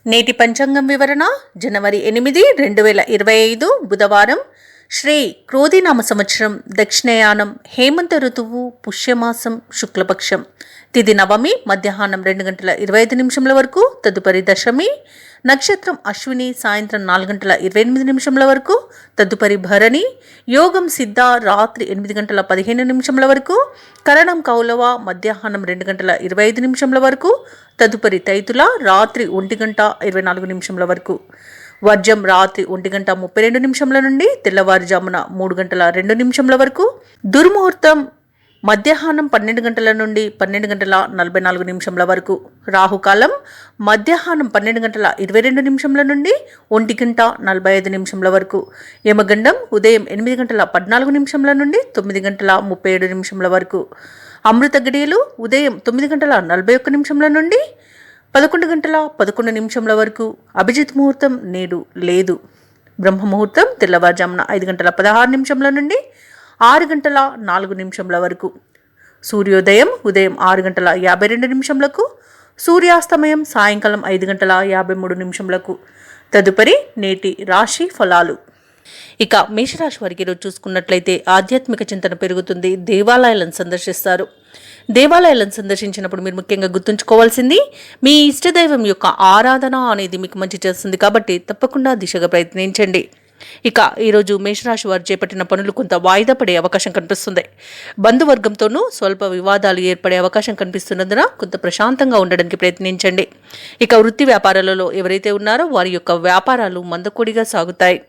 నేటి పంచాంగం వివరణ జనవరి 8, 2025 బుధవారం. శ్రీ క్రోధినామ సంవత్సరం, దక్షిణయానం, హేమంత ఋతువు, పుష్యమాసం, శుక్లపక్షం. తిథి నవమి, మధ్యాహ్నం 2 గంటల 25 వరకు. తదుపరి దశమి. నక్షత్రం అశ్విని, సాయంత్రం 4 గంటల 28 వరకు. తదుపరి భరణి. యోగం సిద్ధ, రాత్రి 8 గంటల 15 వరకు. కరణం కౌలవ, మధ్యాహ్నం 2 గంటల 25 వరకు. తదుపరి తైతుల, రాత్రి 1 గంట 24 వరకు. వర్జం రాత్రి 1 గంట 32 నుండి తెల్లవారుజామున 3 గంటల 2 వరకు. దుర్ముహూర్తం మధ్యాహ్నం 12 గంటల నుండి 12 గంటల 44 వరకు. రాహుకాలం మధ్యాహ్నం 12 గంటల 22 నుండి 1 గంట 45 వరకు. యమగండం ఉదయం 8 గంటల 14 నుండి 9 గంటల 37 వరకు. అమృత గడియలు ఉదయం 9 గంటల 41 నుండి 11 గంటల 11 వరకు. అభిజిత్ ముహూర్తం నేడు లేదు. బ్రహ్మ ముహూర్తం తెల్లవారుజామున 5 గంటల 16 నుండి 6 గంటల 4 వరకు. సూర్యోదయం ఉదయం 6 గంటల 52 సూర్యాస్తమయం సాయంకాలం 5 గంటల 53 తదుపరి నేటి రాశి ఫలాలు. ఇక మేషరాశి వారికి ఈరోజు చూసుకున్నట్లయితే ఆధ్యాత్మిక చింతన పెరుగుతుంది. దేవాలయాలను సందర్శిస్తారు. దేవాలయాలను సందర్శించినప్పుడు మీరు ముఖ్యంగా గుర్తుంచుకోవాల్సింది, మీ ఇష్టదైవం యొక్క ఆరాధన అనేది మీకు మంచి చేస్తుంది కాబట్టి తప్పకుండా దిశగా ప్రయత్నించండి. ఇక ఈరోజు మేషరాశి వారు చేపట్టిన పనులు కొంత వాయిదా పడే అవకాశం కనిపిస్తుంది. బంధువర్గంతోనూ స్వల్ప వివాదాలు ఏర్పడే అవకాశం కనిపిస్తున్నందున కొంత ప్రశాంతంగా ఉండడానికి ప్రయత్నించండి. ఇక వృత్తి వ్యాపారాలలో ఎవరైతే ఉన్నారో వారి యొక్క వ్యాపారాలు మందకొడిగా సాగుతాయి.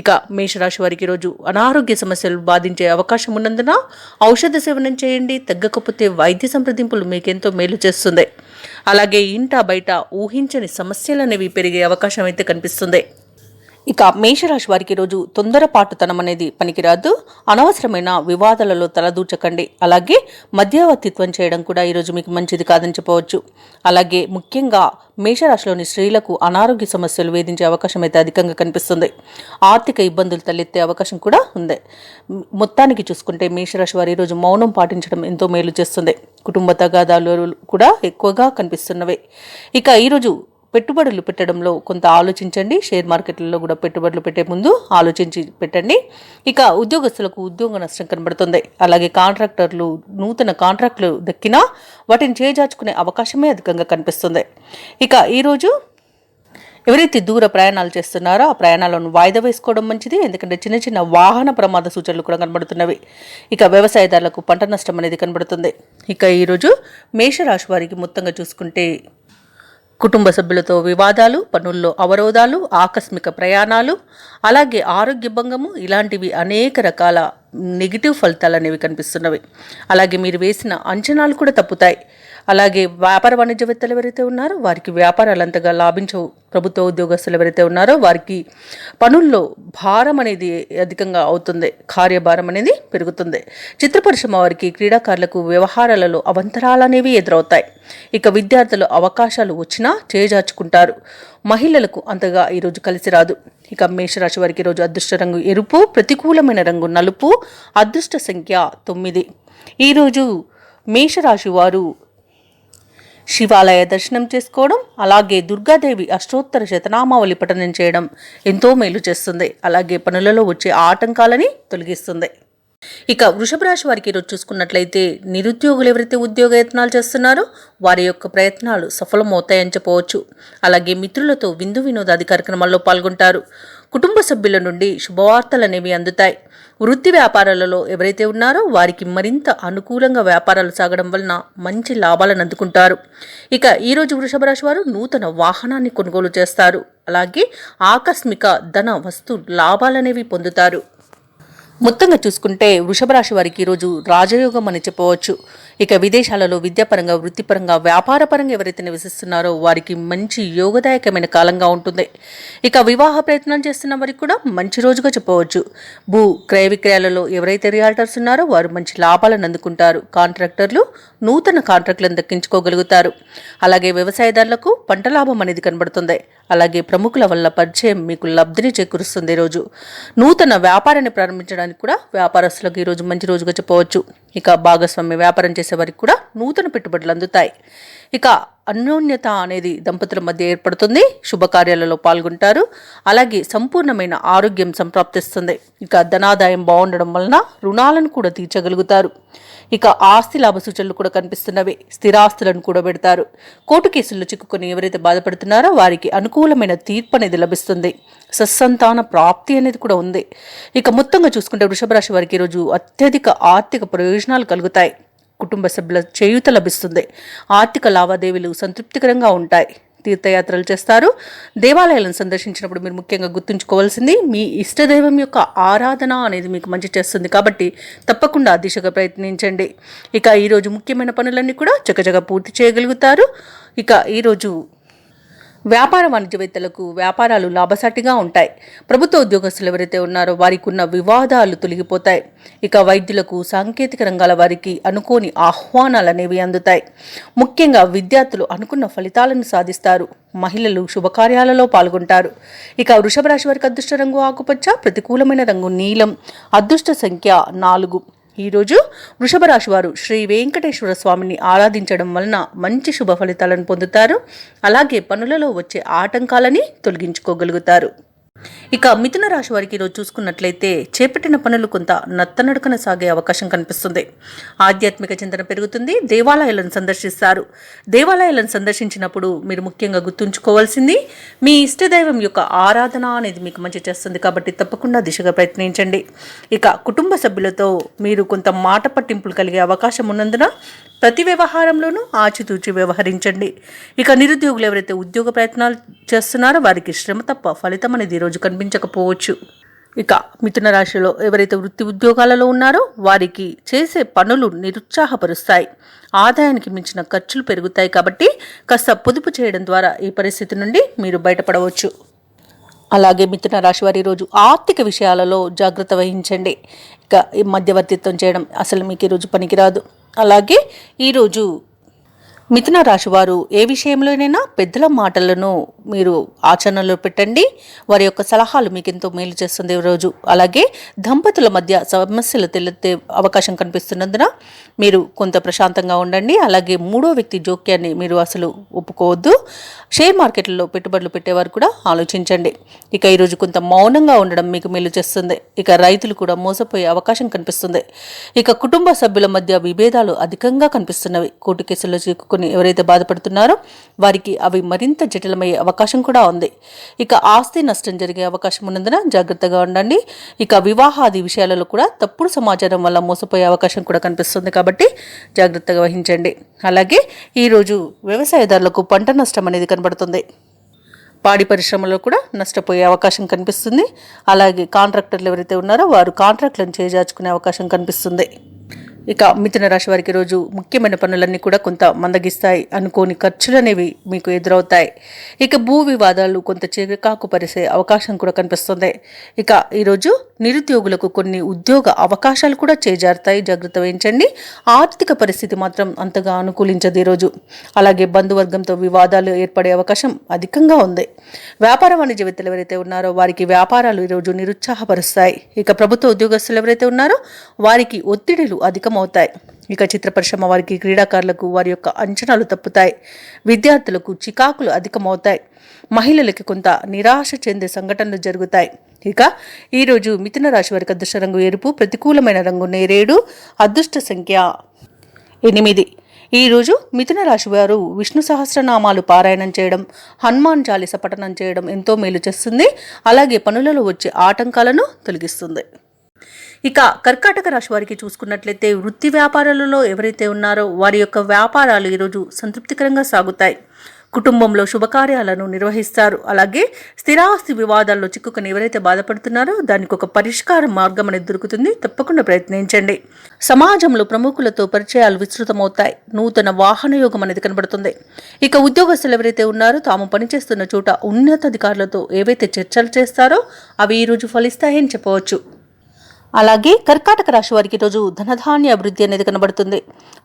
ఇక మేషరాశి వారికి ఈరోజు అనారోగ్య సమస్యలు బాధించే అవకాశం ఉన్నందున ఔషధ సేవనం చేయండి. తగ్గకపోతే వైద్య సంప్రదింపులు మీకెంతో మేలు చేస్తుంది. అలాగే ఇంట బయట ఊహించని సమస్యలు అనేవి పెరిగే అవకాశం అయితే కనిపిస్తుంది. ఇక మేషరాశి వారికి ఈరోజు తొందరపాటుతనం అనేది పనికిరాదు. అనవసరమైన వివాదాలలో తలదూచకండి. అలాగే మధ్యవర్తిత్వం చేయడం కూడా ఈరోజు మీకు మంచిది కాదని చెప్పవచ్చు. అలాగే ముఖ్యంగా మేషరాశిలోని స్త్రీలకు అనారోగ్య సమస్యలు వేధించే అవకాశం అయితే అధికంగా కనిపిస్తుంది. ఆర్థిక ఇబ్బందులు తలెత్తే అవకాశం కూడా ఉంది. మొత్తానికి చూసుకుంటే మేషరాశి వారు ఈరోజు మౌనం పాటించడం ఎంతో మేలు చేస్తుంది. కుటుంబ తగాదాలు కూడా ఎక్కువగా కనిపిస్తున్నవి. ఇక ఈరోజు పెట్టుబడులు పెట్టడంలో కొంత ఆలోచించండి. షేర్ మార్కెట్లలో కూడా పెట్టుబడులు పెట్టే ముందు ఆలోచించి పెట్టండి. ఇక ఉద్యోగస్తులకు ఉద్యోగ నష్టం కనబడుతుంది. అలాగే కాంట్రాక్టర్లు నూతన కాంట్రాక్టులు దక్కినా వాటిని చేజార్చుకునే అవకాశమే అధికంగా కనిపిస్తుంది. ఇక ఈరోజు ఎవరైతే దూర ప్రయాణాలు చేస్తున్నారో ఆ ప్రయాణాలను వాయిదా వేసుకోవడం మంచిది. ఎందుకంటే చిన్న చిన్న వాహన ప్రమాద సూచనలు కూడా కనబడుతున్నవి. ఇక వ్యవసాయదారులకు పంట నష్టం అనేది కనబడుతుంది. ఇక ఈరోజు మేషరాశి వారికి మొత్తంగా చూసుకుంటే కుటుంబ సభ్యులతో వివాదాలు, పనుల్లో అవరోధాలు, ఆకస్మిక ప్రయాణాలు, అలాగే ఆరోగ్య భంగము, ఇలాంటివి అనేక రకాల నెగిటివ్ ఫలితాలు అనేవి కనిపిస్తున్నవి. అలాగే మీరు వేసిన అంచనాలు కూడా తప్పుతాయి. అలాగే వ్యాపార వాణిజ్యవేత్తలు ఎవరైతే ఉన్నారో వారికి వ్యాపారాలు అంతగా లాభించవు. ప్రభుత్వ ఉద్యోగస్తులు ఎవరైతే ఉన్నారో వారికి పనుల్లో భారం అనేది అధికంగా అవుతుంది. కార్యభారం అనేది పెరుగుతుంది. చిత్ర పరిశ్రమ వారికి, క్రీడాకారులకు వ్యవహారాలలో అవంతరాలు అనేవి ఎదురవుతాయి. ఇక విద్యార్థులు అవకాశాలు వచ్చినా చేజార్చుకుంటారు. మహిళలకు అంతగా ఈరోజు కలిసి రాదు. ఇక మేషరాశి వారికి ఈరోజు అదృష్ట రంగు ఎరుపు, ప్రతికూలమైన రంగు నలుపు, అదృష్ట సంఖ్య 9. ఈరోజు మేషరాశి వారు శివాలయ దర్శనం చేసుకోవడం, అలాగే దుర్గాదేవి అష్టోత్తర శతనామావళి పఠనం చేయడం ఎంతో మేలు చేస్తుంది. అలాగే పనులలో వచ్చే ఆటంకాలని తొలగిస్తుంది. ఇక వృషభ రాశి వారికి ఈరోజు చూసుకున్నట్లయితే నిరుద్యోగులు ఎవరైతే ఉద్యోగ యత్నాలు చేస్తున్నారో వారి యొక్క ప్రయత్నాలు సఫలమవుతాయని చెప్పవచ్చు. అలాగే మిత్రులతో విందు వినోదాది కార్యక్రమాల్లో పాల్గొంటారు. కుటుంబ సభ్యుల నుండి శుభవార్తలు అనేవి అందుతాయి. వృత్తి వ్యాపారాలలో ఎవరైతే ఉన్నారో వారికి మరింత అనుకూలంగా వ్యాపారాలు సాగడం వలన మంచి లాభాలను అందుకుంటారు. ఇక ఈరోజు వృషభ రాశి వారు నూతన వాహనాన్ని కొనుగోలు చేస్తారు. అలాగే ఆకస్మిక ధన వస్తు లాభాలనేవి పొందుతారు. మొత్తంగా చూసుకుంటే వృషభ రాశి వారికి ఈరోజు రాజయోగం అని చెప్పవచ్చు. ఇక విదేశాలలో విద్యాపరంగా, వృత్తిపరంగా, వ్యాపారపరంగా ఎవరైతే నివసిస్తున్నారో వారికి మంచి యోగదాయకమైన కాలంగా ఉంటుంది. ఇక వివాహ ప్రయత్నాలు చేస్తున్న వారికి కూడా మంచి రోజుగా చెప్పవచ్చు. భూ క్రయ విక్రయాలలో ఎవరైతే రియాల్టర్స్ ఉన్నారో వారు మంచి లాభాలను అందుకుంటారు. కాంట్రాక్టర్లు నూతన కాంట్రాక్టులను దక్కించుకోగలుగుతారు. అలాగే వ్యవసాయదారులకు పంట లాభం అనేది కనబడుతుంది. అలాగే ప్రముఖుల వల్ల పరిచయం మీకు లబ్ధిని చేకూరుస్తుంది. ఈరోజు నూతన వ్యాపారాన్ని ప్రారంభించడానికి కూడా వ్యాపారస్తులకు ఈరోజు మంచి రోజుగా చెప్పవచ్చు. ఇక భాగస్వామ్య వ్యాపారం చేసే వారికి కూడా నూతన పెట్టుబడులు అందుతాయి. ఇక అన్యోన్యత అనేది దంపతుల మధ్య ఏర్పడుతుంది. శుభకార్యాలలో పాల్గొంటారు. అలాగే సంపూర్ణమైన ఆరోగ్యం సంప్రాప్తిస్తుంది. ఇక ధనాదాయం బాగుండడం వలన రుణాలను కూడా తీర్చగలుగుతారు. ఇక ఆస్తి లాభ సూచనలు కూడా కనిపిస్తున్నవి. స్థిరాస్తులను కూడా పెడతారు. కోర్టు కేసుల్లో చిక్కుకొని ఎవరైతే బాధపడుతున్నారో వారికి అనుకూలమైన తీర్పు అనేది లభిస్తుంది. సత్సంతాన ప్రాప్తి అనేది కూడా ఉంది. ఇక మొత్తంగా చూసుకుంటే వృషభ రాశి వారికి ఈరోజు అత్యధిక ఆర్థిక ప్రయోజనాలు కలుగుతాయి. కుటుంబ సభ్యుల చేయూత లభిస్తుంది. ఆర్థిక లావాదేవీలు సంతృప్తికరంగా ఉంటాయి. తీర్థయాత్రలు చేస్తారు. దేవాలయాలను సందర్శించినప్పుడు మీరు ముఖ్యంగా గుర్తుంచుకోవాల్సింది మీ ఇష్టదైవం యొక్క ఆరాధన అనేది మీకు మంచి చేస్తుంది. కాబట్టి తప్పకుండా ఆ దిశగా ప్రయత్నించండి. ఇక ఈరోజు ముఖ్యమైన పనులన్నీ కూడా చకచక పూర్తి చేయగలుగుతారు. ఇక ఈరోజు వ్యాపార వాణిజ్యవేత్తలకు వ్యాపారాలు లాభసాటిగా ఉంటాయి. ప్రభుత్వ ఉద్యోగస్తులు ఎవరైతే ఉన్నారో వారికి ఉన్న వివాదాలు తొలగిపోతాయి. ఇక వైద్యులకు, సాంకేతిక రంగాల వారికి అనుకోని ఆహ్వానాలు అనేవి అందుతాయి. ముఖ్యంగా విద్యార్థులు అనుకున్న ఫలితాలను సాధిస్తారు. మహిళలు శుభకార్యాలలో పాల్గొంటారు. ఇక వృషభ రాశి వారికి అదృష్ట రంగు ఆకుపచ్చ, ప్రతికూలమైన రంగు నీలం, అదృష్ట సంఖ్య 4. ఈరోజు వృషభ రాశి వారు శ్రీ వెంకటేశ్వర స్వామిని ఆరాధించడం వలన మంచి శుభ ఫలితాలను పొందుతారు. అలాగే పనులలో వచ్చే ఆటంకాలని తొలగించుకోగలుగుతారు. ఇక మిథున రాశి వారికి ఈరోజు చూసుకున్నట్లయితే చేపట్టిన పనులు కొంత నత్తనడకన సాగే అవకాశం కనిపిస్తుంది. ఆధ్యాత్మిక చింతన పెరుగుతుంది. దేవాలయాలను సందర్శిస్తారు. దేవాలయాలను సందర్శించినప్పుడు మీరు ముఖ్యంగా గుర్తుంచుకోవాల్సింది మీ ఇష్టదైవం యొక్క ఆరాధన అనేది మీకు మంచి చేస్తుంది. కాబట్టి తప్పకుండా దిశగా ప్రయత్నించండి. ఇక కుటుంబ సభ్యులతో మీరు కొంత మాట పట్టింపులు కలిగే అవకాశం ఉన్నందున ప్రతి వ్యవహారంలోనూ ఆచితూచి వ్యవహరించండి. ఇక నిరుద్యోగులు ఎవరైతే ఉద్యోగ ప్రయత్నాలు చేస్తున్నారో వారికి శ్రమ తప్ప ఫలితం అనేది ఈరోజు కనిపించకపోవచ్చు. ఇక మిథున రాశిలో ఎవరైతే వృత్తి ఉద్యోగాలలో ఉన్నారో వారికి చేసే పనులు నిరుత్సాహపరుస్తాయి. ఆదాయానికి మించిన ఖర్చులు పెరుగుతాయి. కాబట్టి కాస్త పొదుపు చేయడం ద్వారా ఈ పరిస్థితి నుండి మీరు బయటపడవచ్చు. అలాగే మిథున రాశి వారి రోజు ఆర్థిక విషయాలలో జాగ్రత్త వహించండి. ఇక ఈ మధ్యవర్తిత్వం చేయడం అసలు మీకు ఈరోజు పనికిరాదు. అలాగే ఈరోజు మిథున రాశి వారు ఏ విషయంలోనైనా పెద్దల మాటలను మీరు ఆచరణలో పెట్టండి. వారి యొక్క సలహాలు మీకు ఎంతో మేలు చేస్తుంది ఈరోజు. అలాగే దంపతుల మధ్య సమస్యలు తలెత్తే అవకాశం కనిపిస్తున్నందున మీరు కొంత ప్రశాంతంగా ఉండండి. అలాగే మూడో వ్యక్తి జోక్యాన్ని మీరు అసలు ఒప్పుకోవద్దు. షేర్ మార్కెట్లలో పెట్టుబడులు పెట్టేవారు కూడా ఆలోచించండి. ఇక ఈరోజు కొంత మౌనంగా ఉండడం మీకు మేలు చేస్తుంది. ఇక రైతులు కూడా మోసపోయే అవకాశం కనిపిస్తుంది. ఇక కుటుంబ సభ్యుల మధ్య విభేదాలు అధికంగా కనిపిస్తున్నవి. కోర్టు కేసుల్లో చిక్కుకుని ఎవరైతే బాధపడుతున్నారో వారికి అవి మరింత జటిలమయ్యే అవకాశం కూడా ఉంది. ఇక ఆస్తి నష్టం జరిగే అవకాశం ఉన్నందున జాగ్రత్తగా ఉండండి. ఇక వివాహాది విషయాలలో కూడా తప్పుడు సమాచారం వల్ల మోసపోయే అవకాశం కూడా కనిపిస్తుంది. కాబట్టి జాగ్రత్తగా వహించండి. అలాగే ఈరోజు వ్యవసాయదారులకు పంట నష్టం అనేది కనబడుతుంది. పాడి పరిశ్రమలో కూడా నష్టపోయే అవకాశం కనిపిస్తుంది. అలాగే కాంట్రాక్టర్లు ఎవరైతే ఉన్నారో వారు కాంట్రాక్ట్లను చేజార్చుకునే అవకాశం కనిపిస్తుంది. ఇక మిథున రాశి వారికి రోజు ముఖ్యమైన పనులన్నీ కూడా కొంత మందగిస్తాయి. అనుకోని ఖర్చులు అనేవి మీకు ఎదురవుతాయి. ఇక భూ వివాదాలు కొంత చికాకు పరిసే అవకాశం కూడా కనిపిస్తుంది. ఇక ఈరోజు నిరుద్యోగులకు కొన్ని ఉద్యోగ అవకాశాలు కూడా చేజారుతాయి. జాగ్రత్త వహించండి. ఆర్థిక పరిస్థితి మాత్రం అంతగా అనుకూలించదు ఈరోజు. అలాగే బంధువర్గంతో వివాదాలు ఏర్పడే అవకాశం అధికంగా ఉంది. వ్యాపార వాణిజ్యవేత్తలు ఎవరైతే ఉన్నారో వారికి వ్యాపారాలు ఈరోజు నిరుత్సాహపరుస్తాయి. ఇక ప్రభుత్వ ఉద్యోగస్తులు ఎవరైతే ఉన్నారో వారికి ఒత్తిడిలు అధికమవుతాయి. ఇక చిత్ర పరిశ్రమ వారికి, క్రీడాకారులకు వారి యొక్క అంచనాలు తప్పుతాయి. విద్యార్థులకు చికాకులు అధికమవుతాయి. మహిళలకి కొంత నిరాశ చెందే సంఘటనలు జరుగుతాయి. ఇక ఈరోజు మిథున రాశి వారికి అదృష్ట రంగు ఎరుపు, ప్రతికూలమైన రంగు నేరేడు, అదృష్ట సంఖ్య 8. ఈరోజు మిథున రాశి వారు విష్ణు సహస్రనామాలు పారాయణం చేయడం, హనుమాన్ చాలీస పఠనం చేయడం ఎంతో మేలు చేస్తుంది. అలాగే పనులలో వచ్చే ఆటంకాలను తొలగిస్తుంది. ఇక కర్కాటక రాశి వారికి చూసుకున్నట్లయితే వృత్తి వ్యాపారాలలో ఎవరైతే ఉన్నారో వారి యొక్క వ్యాపారాలు ఈరోజు సంతృప్తికరంగా సాగుతాయి. కుటుంబంలో శుభకార్యాలను నిర్వహిస్తారు. అలాగే స్థిరాస్తి వివాదాల్లో చిక్కుకొని ఎవరైతే బాధపడుతున్నారో దానికి ఒక పరిష్కార మార్గం అనేది దొరుకుతుంది. తప్పకుండా ప్రయత్నించండి. సమాజంలో ప్రముఖులతో పరిచయాలు విస్తృతమవుతాయి. నూతన వాహన యోగం అనేది కనబడుతుంది. ఇక ఉద్యోగస్తులు ఎవరైతే ఉన్నారో తాము పనిచేస్తున్న చోట ఉన్నతాధికారులతో ఏవైతే చర్చలు చేస్తారో అవి ఈరోజు ఫలిస్తాయని చెప్పవచ్చు. అలాగే కర్కాటక రాశి వారికి ఈరోజు ధనధాన్య అభివృద్ధి అనేది కనబడుతుంది.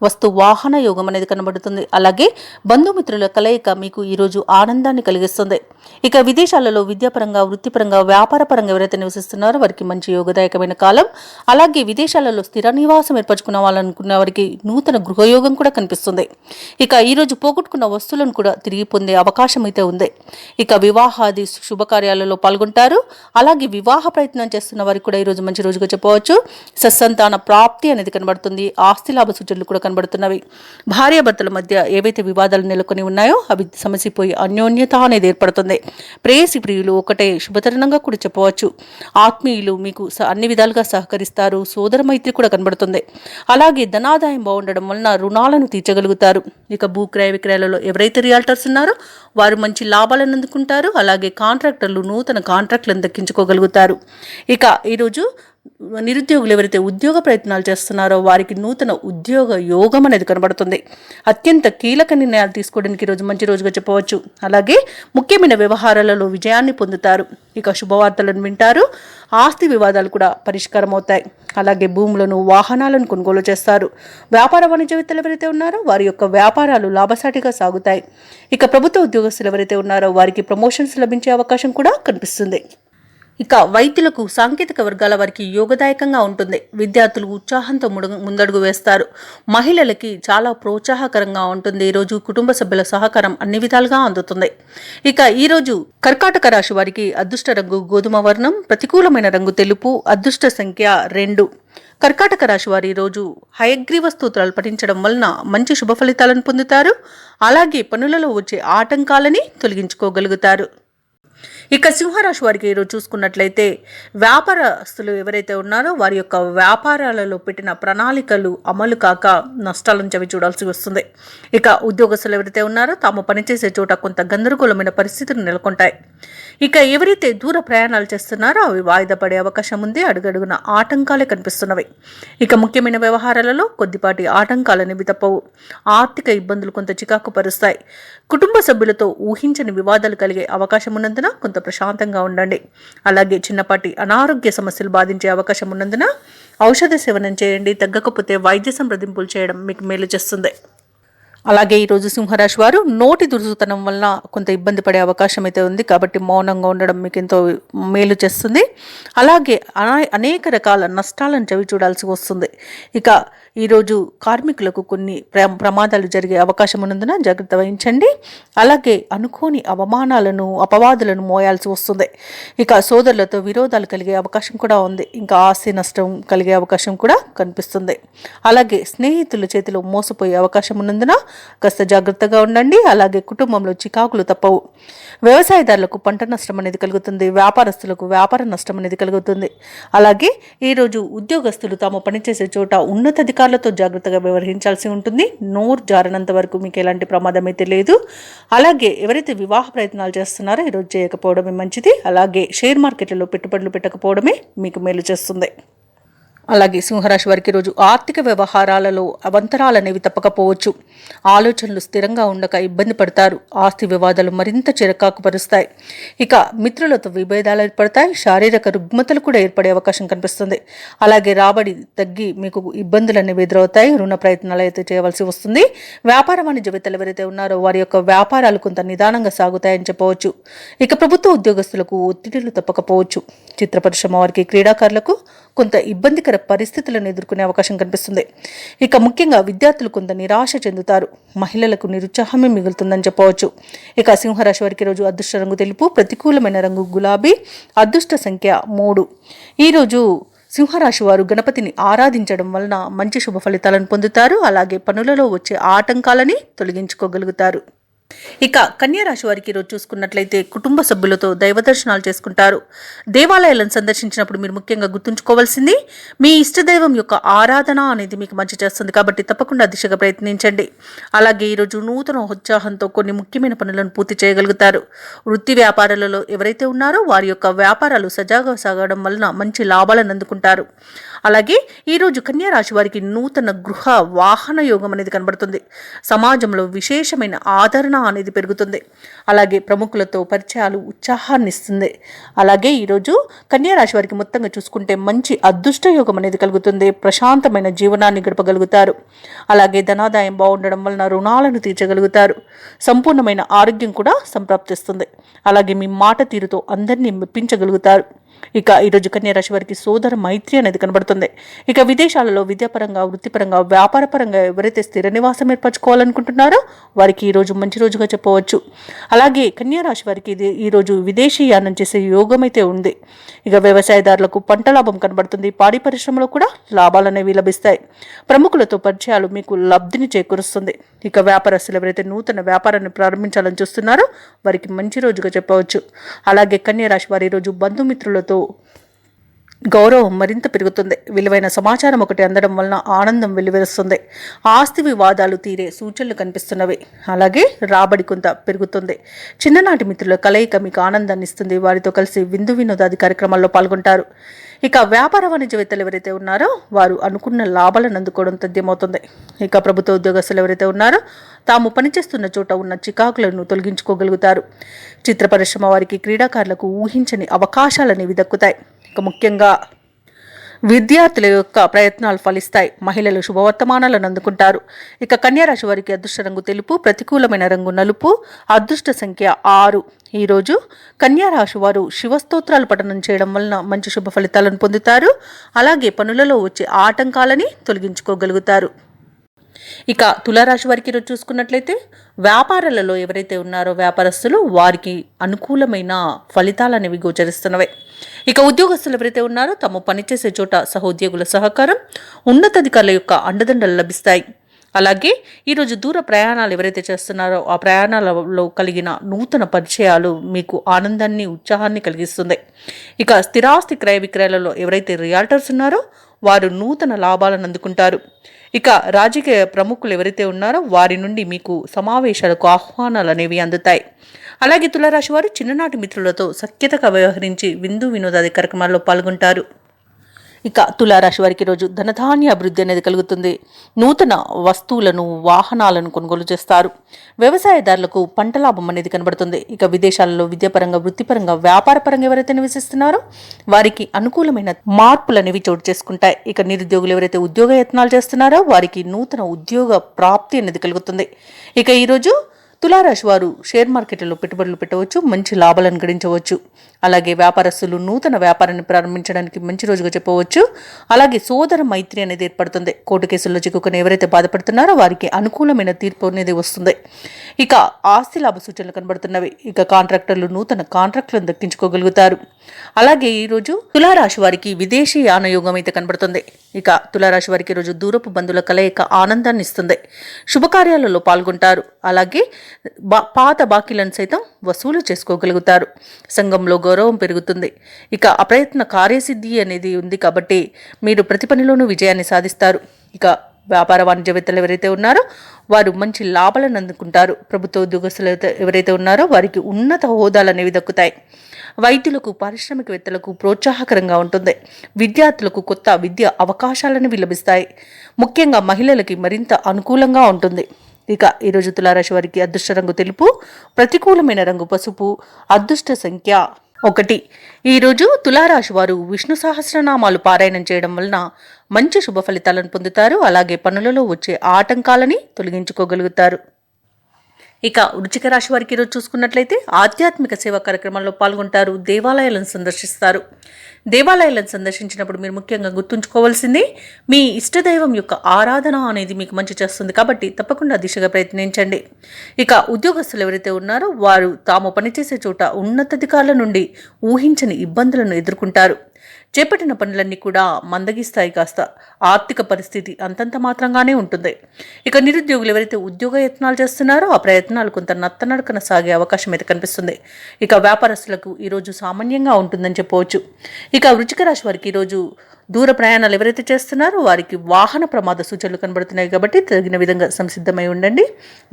వస్తు వాహన యోగం అనేది కనబడుతుంది. అలాగే బంధుమిత్రుల కలయిక మీకు ఈరోజు ఆనందాన్ని కలిగిస్తుంది. ఇక విదేశాలలో విద్యాపరంగా, వృత్తిపరంగా, వ్యాపారపరంగా ఎవరైతే నివసిస్తున్నారో వారికి మంచి యోగదాయకమైన కాలం. అలాగే విదేశాలలో స్థిర నివాసం ఏర్పరచుకున్న వాళ్ళనుకున్న వారికి నూతన గృహయోగం కూడా కనిపిస్తుంది. ఇక ఈరోజు పోగొట్టుకున్న వస్తువులను కూడా తిరిగి పొందే అవకాశం అయితే ఉంది. ఇక వివాహాది శుభకార్యాలలో పాల్గొంటారు. అలాగే వివాహ ప్రయత్నం చేస్తున్న వారికి కూడా ఈరోజు మంచి రోజుగా చెప్పవచ్చు. సత్సంతాన ప్రాప్తి అనేది కనబడుతుంది. ఆస్తి లాభ సూచనలు కూడా కనబడుతున్నవి. భార్యాభర్తల మధ్య ఏవైతే వివాదాలు నెలకొని ఉన్నాయో అవి సమసిపోయి అన్యోన్యత అనేది ఏర్పడుతుంది. ప్రేయసి ప్రియులు ఒకటే శుభతరుణంగా కూడా చెప్పవచ్చు. ఆత్మీయులు మీకు అన్ని విధాలుగా సహకరిస్తారు. సోదర మైత్రి కూడా కనబడుతుంది. అలాగే ధనాదాయం బాగుండడం వలన రుణాలను తీర్చగలుగుతారు. ఇక భూక్రయ విక్రయాలలో ఎవరైతే రియాల్టర్స్ ఉన్నారో వారు మంచి లాభాలను అందుకుంటారు. అలాగే కాంట్రాక్టర్లు నూతన కాంట్రాక్టులను దక్కించుకోగలుగుతారు. ఇక ఈరోజు నిరుద్యోగులు ఎవరైతే ఉద్యోగ ప్రయత్నాలు చేస్తున్నారో వారికి నూతన ఉద్యోగ యోగం అనేది కనబడుతుంది. అత్యంత కీలక నిర్ణయాలు తీసుకోవడానికి ఈరోజు మంచి రోజుగా చెప్పవచ్చు. అలాగే ముఖ్యమైన వ్యవహారాలలో విజయాన్ని పొందుతారు. ఇక శుభవార్తలను వింటారు. ఆస్తి వివాదాలు కూడా పరిష్కారం అవుతాయి. అలాగే భూములను, వాహనాలను కొనుగోలు చేస్తారు. వ్యాపార వాణిజ్యవేత్తలు ఎవరైతే ఉన్నారో వారి యొక్క వ్యాపారాలు లాభసాటిగా సాగుతాయి. ఇక ప్రభుత్వ ఉద్యోగస్తులు ఎవరైతే ఉన్నారో వారికి ప్రమోషన్స్ లభించే అవకాశం కూడా కనిపిస్తుంది. ఇక వైద్యులకు, సాంకేతిక వర్గాల వారికి యోగదాయకంగా ఉంటుంది. విద్యార్థులు ఉత్సాహంతో ముందడుగు వేస్తారు. మహిళలకి చాలా ప్రోత్సాహకరంగా ఉంటుంది. ఈరోజు కుటుంబ సభ్యుల సహకారం అన్ని విధాలుగా అందుతుంది. ఇక ఈరోజు కర్కాటక రాశి వారికి అదృష్ట రంగు గోధుమ వర్ణం, ప్రతికూలమైన రంగు తెలుపు, అదృష్ట సంఖ్య 2. కర్కాటక రాశి వారి ఈరోజు హయగ్రీవ స్తోత్రాలు పఠించడం వలన మంచి శుభ ఫలితాలను పొందుతారు. అలాగే పనులలో వచ్చే ఆటంకాలని తొలగించుకోగలుగుతారు. ఇక సింహరాశి వారికి ఈరోజు చూసుకున్నట్లయితే వ్యాపారస్తులు ఎవరైతే ఉన్నారో వారి యొక్క వ్యాపారాలలో పెట్టిన ప్రణాళికలు అమలు కాక నష్టాలను చవి చూడాల్సి వస్తుంది. ఇక ఉద్యోగస్తులు ఎవరైతే ఉన్నారో తాము పనిచేసే చోట కొంత గందరగోళమైన పరిస్థితులు నెలకొంటాయి. ఇక ఎవరైతే దూర ప్రయాణాలు చేస్తున్నారో అవి వాయిదా పడే అవకాశం ఉంది. అడుగడుగున ఆటంకాలే కనిపిస్తున్నవి. ఇక ముఖ్యమైన వ్యవహారాలలో కొద్దిపాటి ఆటంకాలనేవి తప్పవు. ఆర్థిక ఇబ్బందులు కొంత చికాకు పరుస్తాయి. కుటుంబ సభ్యులతో ఊహించని వివాదాలు కలిగే అవకాశం ఉన్నందున కొంత ప్రశాంతంగా ఉండండి. అలాగే చిన్నపాటి అనారోగ్య సమస్యలు బాధించే అవకాశం ఉన్నందున ఔషధ సేవనం చేయండి. తగ్గకపోతే వైద్య సంప్రదింపులు చేయడం మీకు మేలు చేస్తుంది. అలాగే ఈరోజు సింహరాశి వారు నోటి దురుసుతనం వలన కొంత ఇబ్బంది పడే అవకాశం అయితే ఉంది. కాబట్టి మౌనంగా ఉండడం మీకు ఎంతో మేలు చేస్తుంది. అలాగే అనేక రకాల నష్టాలను చవి చూడాల్సి వస్తుంది. ఇక ఈరోజు కార్మికులకు కొన్ని ప్రమాదాలు జరిగే అవకాశం ఉన్నందున జాగ్రత్త వహించండి. అలాగే అనుకోని అవమానాలను, అపవాదులను మోయాల్సి వస్తుంది. ఇక సోదరులతో విరోధాలు కలిగే అవకాశం కూడా ఉంది. ఇంకా ఆస్తి నష్టం కలిగే అవకాశం కూడా కనిపిస్తుంది. అలాగే స్నేహితుల చేతిలో మోసపోయే అవకాశం ఉన్నందున కాస్త జాగ్రత్తగా ఉండండి. అలాగే కుటుంబంలో చికాకులు తప్పవు. వ్యవసాయదారులకు పంట నష్టం అనేది కలుగుతుంది. వ్యాపారస్తులకు వ్యాపార నష్టం అనేది కలుగుతుంది. అలాగే ఈరోజు ఉద్యోగస్తులు తాము పనిచేసే చోట ఉన్నతాధికారులతో జాగ్రత్తగా వ్యవహరించాల్సి ఉంటుంది. నోరు జారనంత వరకు మీకు ఎలాంటి ప్రమాదం అయితే లేదు. అలాగే ఎవరైతే వివాహ ప్రయత్నాలు చేస్తున్నారో ఈరోజు చేయకపోవడమే మంచిది. అలాగే షేర్ మార్కెట్లలో పెట్టుబడులు పెట్టకపోవడమే మీకు మేలు చేస్తుంది. అలాగే సింహరాశి వారికి రోజు ఆర్థిక వ్యవహారాలలో అవంతరాలనేవి తప్పకపోవచ్చు. ఆలోచనలు స్థిరంగా ఉండక ఇబ్బంది పడతారు. ఆస్తి వివాదాలు మరింత చిరకాకు పరుస్తాయి. ఇక మిత్రులతో విభేదాలు ఏర్పడతాయి. శారీరక రుగ్మతలు కూడా ఏర్పడే అవకాశం కనిపిస్తుంది. అలాగే రాబడి తగ్గి మీకు ఇబ్బందులు అనేవి ఎదురవుతాయి. రుణ ప్రయత్నాలు అయితే చేయవలసి వస్తుంది. వ్యాపార వాణిజ్యవేత్తలు ఎవరైతే ఉన్నారో వారి యొక్క వ్యాపారాలు కొంత నిదానంగా సాగుతాయని చెప్పవచ్చు. ఇక ప్రభుత్వ ఉద్యోగస్తులకు ఒత్తిడిలు తప్పకపోవచ్చు. చిత్ర పరిశ్రమ వారికి, క్రీడాకారులకు కొంత ఇబ్బందికర పరిస్థితులను ఎదుర్కొనే అవకాశం కనిపిస్తుంది. ఇక ముఖ్యంగా విద్యార్థులు కొంత నిరాశ చెందుతారు. మహిళలకు నిరుత్సాహమే మిగులుతుందని చెప్పవచ్చు. ఇక సింహరాశి వారికి రోజు అదృష్ట రంగు తెలుపు, ప్రతికూలమైన రంగు గులాబీ, అదృష్ట సంఖ్య 3. ఈరోజు సింహరాశి వారు గణపతిని ఆరాధించడం వలన మంచి శుభ ఫలితాలను పొందుతారు. అలాగే పనులలో వచ్చే ఆటంకాలని తొలగించుకోగలుగుతారు. ఇక కన్యారాశి వారికి ఈరోజు చూసుకున్నట్లయితే కుటుంబ సభ్యులతో దైవ దర్శనాలు చేసుకుంటారు. దేవాలయాలను సందర్శించినప్పుడు మీరు ముఖ్యంగా గుర్తుంచుకోవాల్సింది మీ ఇష్టదైవం యొక్క ఆరాధన అనేది మీకు మంచి చేస్తుంది. కాబట్టి తప్పకుండా దిశగా ప్రయత్నించండి. అలాగే ఈరోజు నూతన ఉత్సాహంతో కొన్ని ముఖ్యమైన పనులను పూర్తి చేయగలుగుతారు. వృత్తి వ్యాపారాలలో ఎవరైతే ఉన్నారో వారి యొక్క వ్యాపారాలు సజాగా సాగడం వలన మంచి లాభాలను అందుకుంటారు. అలాగే ఈరోజు కన్యారాశి వారికి నూతన గృహ వాహన యోగం అనేది కనబడుతుంది. సమాజంలో విశేషమైన ఆదరణ అనేది పెరుగుతుంది. అలాగే ప్రముఖులతో పరిచయాలు ఉత్సాహాన్ని ఇస్తుంది. అలాగే ఈరోజు కన్యా రాశి వారికి మొత్తంగా చూసుకుంటే మంచి అదృష్ట యోగం అనేది కలుగుతుంది. ప్రశాంతమైన జీవనాన్ని గడపగలుగుతారు. అలాగే ధనాదాయం బాగుండడం వలన రుణాలను తీర్చగలుగుతారు. సంపూర్ణమైన ఆరోగ్యం కూడా సంప్రాప్తిస్తుంది. అలాగే మీ మాట తీరుతో అందరినీ మెప్పించగలుగుతారు. ఇక ఈరోజు కన్యా రాశి వారికి సోదర మైత్రి అనేది కనబడుతుంది. ఇక విదేశాలలో విద్యాపరంగా, వృత్తిపరంగా, వ్యాపారపరంగా ఎవరైతే స్థిర నివాసం ఏర్పరచుకోవాలనుకుంటున్నారో వారికి ఈరోజు మంచి రోజుగా చెప్పవచ్చు. అలాగే కన్యా రాశి వారికి ఈరోజు విదేశీయానం చేసే యోగం అయితే ఉంది. ఇక వ్యవసాయదారులకు పంట లాభం కనబడుతుంది. పాడి పరిశ్రమలో కూడా లాభాలు అనేవి లభిస్తాయి. ప్రముఖులతో పరిచయాలు మీకు లబ్ధిని చేకూరుస్తుంది. ఇక వ్యాపారస్తులు ఎవరైతే నూతన వ్యాపారాన్ని ప్రారంభించాలని చూస్తున్నారో వారికి మంచి రోజుగా చెప్పవచ్చు. అలాగే కన్యా రాశి వారి ఈరోజు బంధుమిత్రులతో గౌరవం మరింత పెరుగుతుంది. విలువైన సమాచారం ఒకటి అందడం వలన ఆనందం వెలువరుస్తుంది. ఆస్తి వివాదాలు తీరే సూచనలు కనిపిస్తున్నవి. అలాగే రాబడి కొంత పెరుగుతుంది. చిన్ననాటి మిత్రుల కలయిక మీకు ఆనందాన్ని ఇస్తుంది. వారితో కలిసి విందు వినోదాది కార్యక్రమాల్లో పాల్గొంటారు. ఇక వ్యాపార వాణిజ్యవేత్తలు ఎవరైతే ఉన్నారో వారు అనుకున్న లాభాలను అందుకోవడం తథ్యమవుతుంది. ఇక ప్రభుత్వ ఉద్యోగస్తులు ఎవరైతే ఉన్నారో తాము పనిచేస్తున్న చోట ఉన్న చికాకులను తొలగించుకోగలుగుతారు. చిత్ర పరిశ్రమ వారికి, క్రీడాకారులకు ఊహించని అవకాశాలనేవి దక్కుతాయి. ఇక ముఖ్యంగా విద్యార్థుల యొక్క ప్రయత్నాలు ఫలిస్తాయి. మహిళలు శుభవర్తమానాలను అందుకుంటారు. ఇక కన్యా రాశి వారికి అదృష్ట రంగు తెలుపు, ప్రతికూలమైన రంగు నలుపు, అదృష్ట సంఖ్య 6. ఈరోజు కన్యా రాశి వారు శివస్తోత్రాలు పఠనం చేయడం వలన మంచి శుభ ఫలితాలను పొందుతారు. అలాగే పనులలో వచ్చే ఆటంకాలని తొలగించుకోగలుగుతారు. ఇక తులారాశి వారికి ఈరోజు చూసుకున్నట్లయితే వ్యాపారాలలో ఎవరైతే ఉన్నారో వ్యాపారస్తులు వారికి అనుకూలమైన ఫలితాలు అనేవి గోచరిస్తున్నవే. ఇక ఉద్యోగస్తులు ఎవరైతే ఉన్నారో తాము పనిచేసే చోట సహోద్యోగుల సహకారం, ఉన్నతాధికారుల యొక్క అండదండలు లభిస్తాయి. అలాగే ఈరోజు దూర ప్రయాణాలు ఎవరైతే చేస్తున్నారో ఆ ప్రయాణాలలో కలిగిన నూతన పరిచయాలు మీకు ఆనందాన్ని, ఉత్సాహాన్ని కలిగిస్తుంది. ఇక స్థిరాస్తి క్రయ విక్రయాలలో ఎవరైతే రియాల్టర్స్ ఉన్నారో వారు నూతన లాభాలను అందుకుంటారు. ఇక రాజకీయ ప్రముఖులు ఎవరైతే ఉన్నారో వారి నుండి మీకు సమావేశాలకు ఆహ్వానాలు అనేవి అందుతాయి. అలాగే తులారాశి వారు చిన్ననాటి మిత్రులతో సఖ్యతగా వ్యవహరించి విందు వినోదాది కార్యక్రమాల్లో పాల్గొంటారు. ఇక తులారాశి వారికి రోజు ధనధాన్య అభివృద్ధి అనేది కలుగుతుంది. నూతన వస్తువులను, వాహనాలను కొనుగోలు చేస్తారు. వ్యవసాయదారులకు పంట లాభం అనేది కనబడుతుంది. ఇక విదేశాలలో విద్యాపరంగా, వృత్తిపరంగా, వ్యాపారపరంగా ఎవరైతే నివసిస్తున్నారో వారికి అనుకూలమైన మార్పులు అనేవి చోటు చేసుకుంటాయి. ఇక నిరుద్యోగులు ఎవరైతే ఉద్యోగ యత్నాలు చేస్తున్నారో వారికి నూతన ఉద్యోగ ప్రాప్తి అనేది కలుగుతుంది. ఇక ఈరోజు తులారాశి వారు షేర్ మార్కెట్లలో పెట్టుబడులు పెట్టవచ్చు, మంచి లాభాలను గడించవచ్చు. అలాగే వ్యాపారస్తులు నూతన వ్యాపారాన్ని ప్రారంభించడానికి మంచి రోజుగా చెప్పవచ్చు. అలాగే సోదర మైత్రి అనేది ఏర్పడుతుంది. కోర్టు కేసుల్లో చిక్కుకుని ఎవరైతే బాధపడుతున్నారో వారికి అనుకూలమైన తీర్పు అనేది వస్తుంది. ఇక ఆస్తి లాభ సూచనలు కనబడుతున్నవి. ఇక కాంట్రాక్టర్లు నూతన కాంట్రాక్టులను దక్కించుకోగలుగుతారు. అలాగే ఈరోజు తులారాశి వారికి విదేశీ యానయోగం అయితే కనబడుతుంది. ఇక తులారాశి వారికి ఈరోజు దూరపు బంధువుల కలయిక ఆనందాన్ని ఇస్తుంది. శుభకార్యాలలో పాల్గొంటారు. అలాగే పాత బాకీలను సైతం వసూలు చేసుకోగలుగుతారు. సంఘంలో గౌరవం పెరుగుతుంది. ఇక అప్రయత్న కార్యసిద్ధి అనేది ఉంది కాబట్టి మీరు ప్రతి పనిలోనూ విజయాన్ని సాధిస్తారు. ఇక వ్యాపార వాణిజ్యవేత్తలు ఎవరైతే ఉన్నారో వారు మంచి లాభాలను అందుకుంటారు. ప్రభుత్వ ఉద్యోగస్తులు ఎవరైతే ఉన్నారో వారికి ఉన్నత హోదాలు అనేవి దక్కుతాయి. వైద్యులకు, పారిశ్రామికవేత్తలకు ప్రోత్సాహకరంగా ఉంటుంది. విద్యార్థులకు కొత్త విద్యా అవకాశాలను లభిస్తాయి. ముఖ్యంగా మహిళలకి మరింత అనుకూలంగా ఉంటుంది. ఇక ఈరోజు తులారాశి వారికి అదృష్ట రంగు తెలుపు, ప్రతికూలమైన రంగు పసుపు, అదృష్ట సంఖ్య 1. ఈరోజు తులారాశి వారు విష్ణు సహస్రనామాలు పారాయణం చేయడం వలన మంచి శుభ ఫలితాలను పొందుతారు. అలాగే పనులలో వచ్చే ఆటంకాలని తొలగించుకోగలుగుతారు. ఇక వృశ్చిక రాశి వారికి ఈరోజు చూసుకున్నట్లయితే ఆధ్యాత్మిక సేవా కార్యక్రమాల్లో పాల్గొంటారు. దేవాలయాలను సందర్శిస్తారు. దేవాలయాలను సందర్శించినప్పుడు మీరు ముఖ్యంగా గుర్తుంచుకోవాల్సింది మీ ఇష్టదైవం యొక్క ఆరాధన అనేది మీకు మంచి చేస్తుంది కాబట్టి తప్పకుండా దిశగా ప్రయత్నించండి. ఇక ఉద్యోగస్తులు ఎవరైతే ఉన్నారో వారు తాము పనిచేసే చోట ఉన్నతాధికారుల నుండి ఊహించని ఇబ్బందులను ఎదుర్కొంటారు. చేపట్టిన పనులన్నీ కూడా మందగిస్తాయి. కాస్త ఆర్థిక పరిస్థితి అంతంత మాత్రంగానే ఉంటుంది. ఇక నిరుద్యోగులు ఎవరైతే ఉద్యోగ యత్నాలు చేస్తున్నారో ఆ ప్రయత్నాలు కొంత నత్తనడకన సాగే అవకాశం అయితే కనిపిస్తుంది. ఇక వ్యాపారస్తులకు ఈరోజు సామాన్యంగా ఉంటుందని చెప్పవచ్చు. ఇక వృశ్చిక రాశి వారికి ఈరోజు దూర ప్రయాణాలు ఎవరైతే చేస్తున్నారో వారికి వాహన ప్రమాద సూచనలు కనబడుతున్నాయి కాబట్టి తగిన విధంగా సంసిద్ధమై ఉండండి,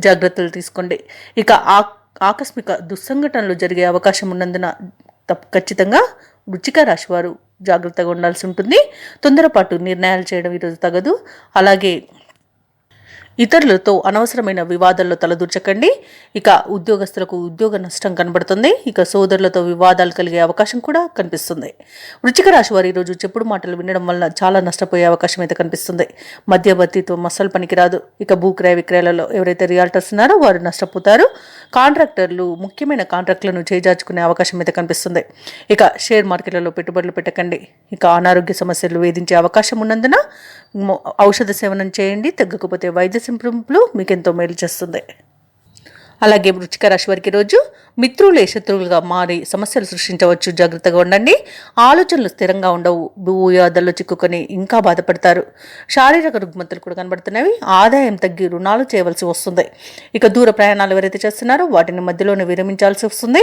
జాగ్రత్తలు తీసుకోండి. ఇక ఆకస్మిక దుస్సంఘటనలు జరిగే అవకాశం ఉన్నందున ఖచ్చితంగా వృశ్చిక రాశి వారు జాగ్రత్తగా ఉండాల్సి ఉంటుంది. తొందరపాటు నిర్ణయాలు చేయడం ఈరోజు తగదు. అలాగే ఇతరులతో అనవసరమైన వివాదాల్లో తలదూర్చకండి. ఇక ఉద్యోగస్తులకు ఉద్యోగ నష్టం కనబడుతుంది. ఇక సోదరులతో వివాదాలు కలిగే అవకాశం కూడా కనిపిస్తుంది. వృశ్చిక రాశి వారు ఈరోజు చెప్పుడు మాటలు వినడం వల్ల చాలా నష్టపోయే అవకాశం అయితే కనిపిస్తుంది. మధ్యవర్తిత్వం అస్సలు పనికిరాదు. ఇక భూక్రయ విక్రయాలలో ఎవరైతే రియాల్టర్స్ ఉన్నారో వారు నష్టపోతారు. కాంట్రాక్టర్లు ముఖ్యమైన కాంట్రాక్టులను చేజార్చుకునే అవకాశం అయితే కనిపిస్తుంది. ఇక షేర్ మార్కెట్లలో పెట్టుబడులు పెట్టకండి. ఇక అనారోగ్య సమస్యలు వేధించే అవకాశం ఉన్నందున ఔషధ సేవనం చేయండి. తగ్గకపోతే వైద్య సంప్రదింపులు మీకు ఎంతో మేలు చేస్తుంది. అలాగే వృశ్చిక రాశి వారికి రోజు మిత్రులే శత్రువులుగా మారి సమస్యలు సృష్టించవచ్చు. జాగ్రత్తగా ఉండండి. ఆలోచనలు స్థిరంగా ఉండవు. భూయాదల్లో చిక్కుకొని ఇంకా బాధపడతారు. శారీరక రుగ్మతలు కూడా కనబడుతున్నవి. ఆదాయం తగ్గి రుణాలు చేయవలసి వస్తుంది. ఇక దూర ప్రయాణాలు ఎవరైతే చేస్తున్నారో వాటిని మధ్యలోనే విరమించాల్సి వస్తుంది.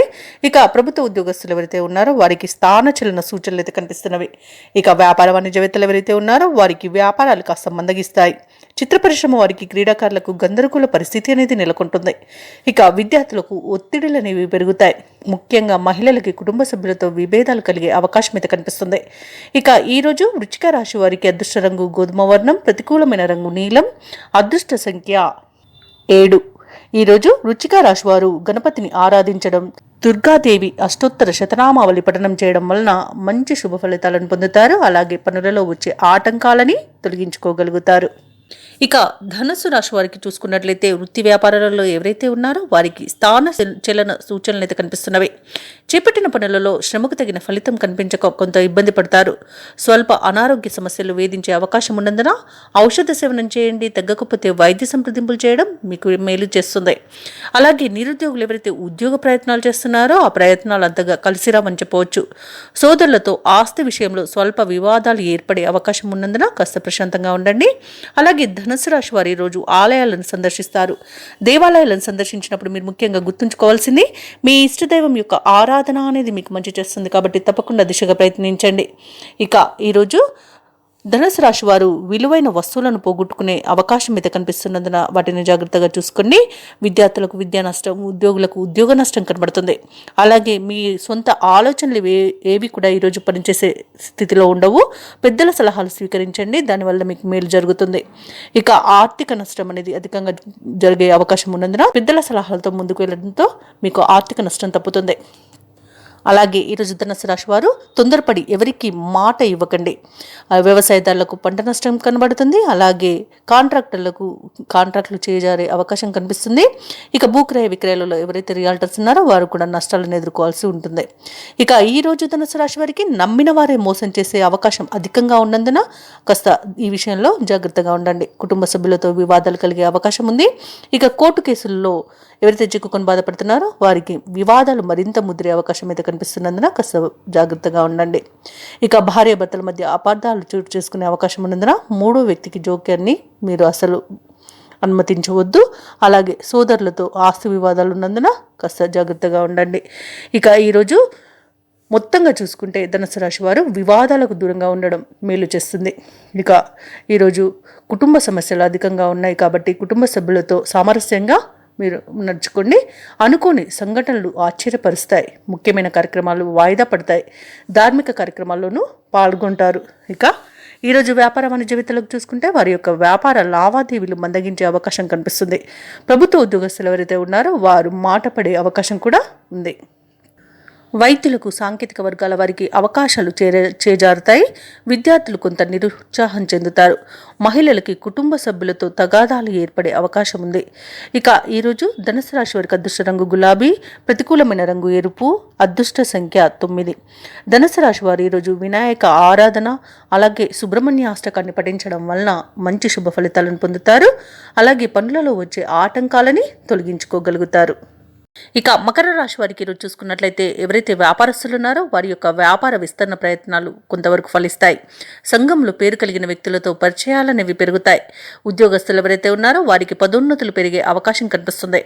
ఇక ప్రభుత్వ ఉద్యోగస్తులు ఎవరైతే ఉన్నారో వారికి స్థానచలన సూచనలు అయితే కనిపిస్తున్నవి. ఇక వ్యాపార వాణిజ్యవేత్తలు ఎవరైతే ఉన్నారో వారికి వ్యాపారాలు కాస్త మందగిస్తాయి. చిత్ర పరిశ్రమ వారికి క్రీడాకారులకు గందరగోళ పరిస్థితి అనేది నెలకొంటుంది. ఇక విద్యార్థులకు ఒత్తిడులు అనేవి పెరుగుతాయి. ముఖ్యంగా మహిళలకి కుటుంబ సభ్యులతో విభేదాలు కలిగే అవకాశం అయితే కనిపిస్తుంది. ఇక ఈరోజు వృశ్చిక రాశి వారికి అదృష్ట రంగు గోధుమ వర్ణం, ప్రతికూలమైన రంగు నీలం, అదృష్ట సంఖ్య 7. ఈరోజు వృశ్చిక రాశి వారు గణపతిని ఆరాధించడం, దుర్గాదేవి అష్టోత్తర శతనామావళి పఠనం చేయడం వలన మంచి శుభ ఫలితాలను పొందుతారు. అలాగే పనులలో వచ్చే ఆటంకాలని తొలగించుకోగలుగుతారు. ఇక ధనుసు రాశి వారికి చూసుకున్నట్లయితే వృత్తి వ్యాపారాలలో ఎవరైతే ఉన్నారో వారికి స్థాన చలన సూచనలు అయితే కనిపిస్తున్నవి. చేపట్టిన పనులలో శ్రమకు తగిన ఫలితం కనిపించక కొంత ఇబ్బంది పడతారు. స్వల్ప అనారోగ్య సమస్యలు వేధించే అవకాశం ఉన్నందున ఔషధ సేవనం చేయండి. తగ్గకపోతే వైద్య సంప్రదింపులు చేయడం మీకు మేలు చేస్తుంది. అలాగే నిరుద్యోగులు ఎవరైతే ఉద్యోగ ప్రయత్నాలు చేస్తున్నారో ఆ ప్రయత్నాలు అంతగా కలిసిరామని చెప్పవచ్చు. సోదరులతో ఆస్తి విషయంలో స్వల్ప వివాదాలు ఏర్పడే అవకాశం ఉన్నందున కాస్త ప్రశాంతంగా ఉండండి. అలాగే ధనుసు రాశి వారు ఈరోజు ఆలయాలను సందర్శిస్తారు. దేవాలయాలను సందర్శించినప్పుడు మీరు ముఖ్యంగా గుర్తుంచుకోవాల్సింది మీ ఇష్టదైవం యొక్క ఆరాధన అనేది మీకు మంచి చేస్తుంది. కాబట్టి తప్పకుండా దిశగా ప్రయత్నించండి. ఇక ఈరోజు ధనుసు రాశి వారు విలువైన వస్తువులను పోగొట్టుకునే అవకాశం అయితే కనిపిస్తున్నందున వాటిని జాగ్రత్తగా చూసుకొని విద్యార్థులకు విద్యా నష్టం, ఉద్యోగులకు ఉద్యోగ నష్టం కనబడుతుంది. అలాగే మీ సొంత ఆలోచనలు ఏవి కూడా ఈరోజు పనిచేసే స్థితిలో ఉండవు. పెద్దల సలహాలు స్వీకరించండి. దానివల్ల మీకు మేలు జరుగుతుంది. ఇక ఆర్థిక నష్టం అనేది అధికంగా జరిగే అవకాశం ఉన్నందున పెద్దల సలహాలతో ముందుకు వెళ్ళడంతో మీకు ఆర్థిక నష్టం తప్పుతుంది. అలాగే ఈరోజు ధనుసు రాశి వారు తొందరపడి ఎవరికి మాట ఇవ్వకండి. వ్యవసాయదారులకు పంట నష్టం కనబడుతుంది. అలాగే కాంట్రాక్టులు చేజారే అవకాశం కనిపిస్తుంది. ఇక భూక్రయ విక్రయాలలో ఎవరైతే రియాల్టర్స్ ఉన్నారో వారు కూడా నష్టాలను ఎదుర్కోవాల్సి ఉంటుంది. ఇక ఈ రోజు ధనుసు రాశి వారికి నమ్మిన వారే మోసం చేసే అవకాశం అధికంగా ఉన్నందున కాస్త ఈ విషయంలో జాగ్రత్తగా ఉండండి. కుటుంబ సభ్యులతో వివాదాలు కలిగే అవకాశం ఉంది. ఇక కోర్టు కేసుల్లో ఎవరైతే చిక్కుకొని బాధపడుతున్నారో వారికి వివాదాలు మరింత ముదిరే అవకాశం అయితే కనిపిస్తున్నందున కాస్త జాగ్రత్తగా ఉండండి. ఇక భార్యాభర్తల మధ్య అపార్థాలు చోటు చేసుకునే అవకాశం ఉన్నందున మూడో వ్యక్తికి జోక్యాన్ని మీరు అసలు అనుమతించవద్దు. అలాగే సోదరులతో ఆస్తి వివాదాలు ఉన్నందున కాస్త జాగ్రత్తగా ఉండండి. ఇక ఈరోజు మొత్తంగా చూసుకుంటే ధనుసు రాశి వారు వివాదాలకు దూరంగా ఉండడం మేలు చేస్తుంది. ఇక ఈరోజు కుటుంబ సమస్యలు అధికంగా ఉన్నాయి కాబట్టి కుటుంబ సభ్యులతో సామరస్యంగా మీరు నడుచుకోండి. అనుకోని సంఘటనలు ఆశ్చర్యపరుస్తాయి. ముఖ్యమైన కార్యక్రమాలు వాయిదా పడతాయి. ధార్మిక కార్యక్రమాల్లోనూ పాల్గొంటారు. ఇక ఈరోజు వ్యాపార వాణిజ్యవేత్తలకు చూసుకుంటే వారి యొక్క వ్యాపార లావాదేవీలు మందగించే అవకాశం కనిపిస్తుంది. ప్రభుత్వ ఉద్యోగస్తులు ఎవరైతే ఉన్నారో వారు మాట పడే అవకాశం కూడా ఉంది. వైద్యులకు సాంకేతిక వర్గాల వారికి అవకాశాలు చేజారుతాయి. విద్యార్థులు కొంత నిరుత్సాహం చెందుతారు. మహిళలకి కుటుంబ సభ్యులతో తగాదాలు ఏర్పడే అవకాశం ఉంది. ఇక ఈరోజు ధనుసు రాశి వారికి అదృష్ట రంగు గులాబీ, ప్రతికూలమైన రంగు ఎరుపు, అదృష్ట సంఖ్య 9. ధనుసు రాశి వారు ఈరోజు వినాయక ఆరాధన అలాగే సుబ్రహ్మణ్య అష్టకాన్ని పఠించడం వలన మంచి శుభ ఫలితాలను పొందుతారు. అలాగే పనులలో వచ్చే ఆటంకాలని తొలగించుకోగలుగుతారు. ఇక మకర రాశి వారికి ఈరోజు చూసుకున్నట్లయితే ఎవరైతే వ్యాపారస్తులు ఉన్నారో వారి యొక్క వ్యాపార విస్తరణ ప్రయత్నాలు కొంతవరకు ఫలిస్తాయి. సంఘంలో పేరు కలిగిన వ్యక్తులతో పరిచయాలనేవి పెరుగుతాయి. ఉద్యోగస్తులు ఎవరైతే ఉన్నారో వారికి పదోన్నతులు పెరిగే అవకాశం కనిపిస్తుంది.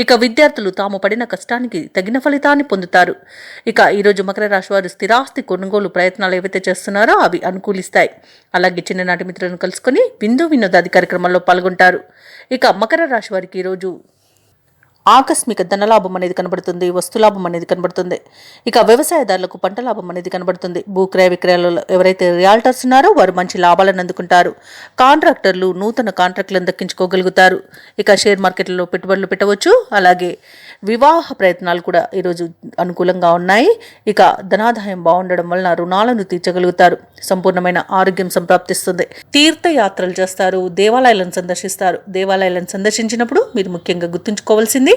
ఇక విద్యార్థులు తాము పడిన కష్టానికి తగిన ఫలితాన్ని పొందుతారు. ఇక ఈరోజు మకర రాశి వారు స్థిరాస్తి కొనుగోలు ప్రయత్నాలు ఏవైతే చేస్తున్నారో అవి అనుకూలిస్తాయి. అలాగే చిన్ననాటి మిత్రులను కలుసుకొని విందు వినోదాది కార్యక్రమాల్లో పాల్గొంటారు. ఇక మకర రాశి వారికి ఈరోజు ఆకస్మిక ధనలాభం అనేది కనబడుతుంది, వస్తులాభం అనేది కనబడుతుంది. ఇక వ్యవసాయదారులకు పంట లాభం అనేది కనబడుతుంది. భూక్రయ విక్రయాలలో ఎవరైతే రియాల్టర్స్ ఉన్నారో వారు మంచి లాభాలను అందుకుంటారు. కాంట్రాక్టర్లు నూతన కాంట్రాక్టులను దక్కించుకోగలుగుతారు. ఇక షేర్ మార్కెట్లలో పెట్టుబడులు పెట్టవచ్చు. అలాగే వివాహ ప్రయత్నాలు కూడా ఈరోజు అనుకూలంగా ఉన్నాయి. ఇక ధనాదాయం బాగుండడం వలన రుణాలను తీర్చగలుగుతారు. సంపూర్ణమైన ఆరోగ్యం సంప్రాప్తిస్తుంది. తీర్థయాత్రలు చేస్తారు, దేవాలయాలను సందర్శిస్తారు. దేవాలయాలను సందర్శించినప్పుడు మీరు ముఖ్యంగా గుర్తుంచుకోవాల్సింది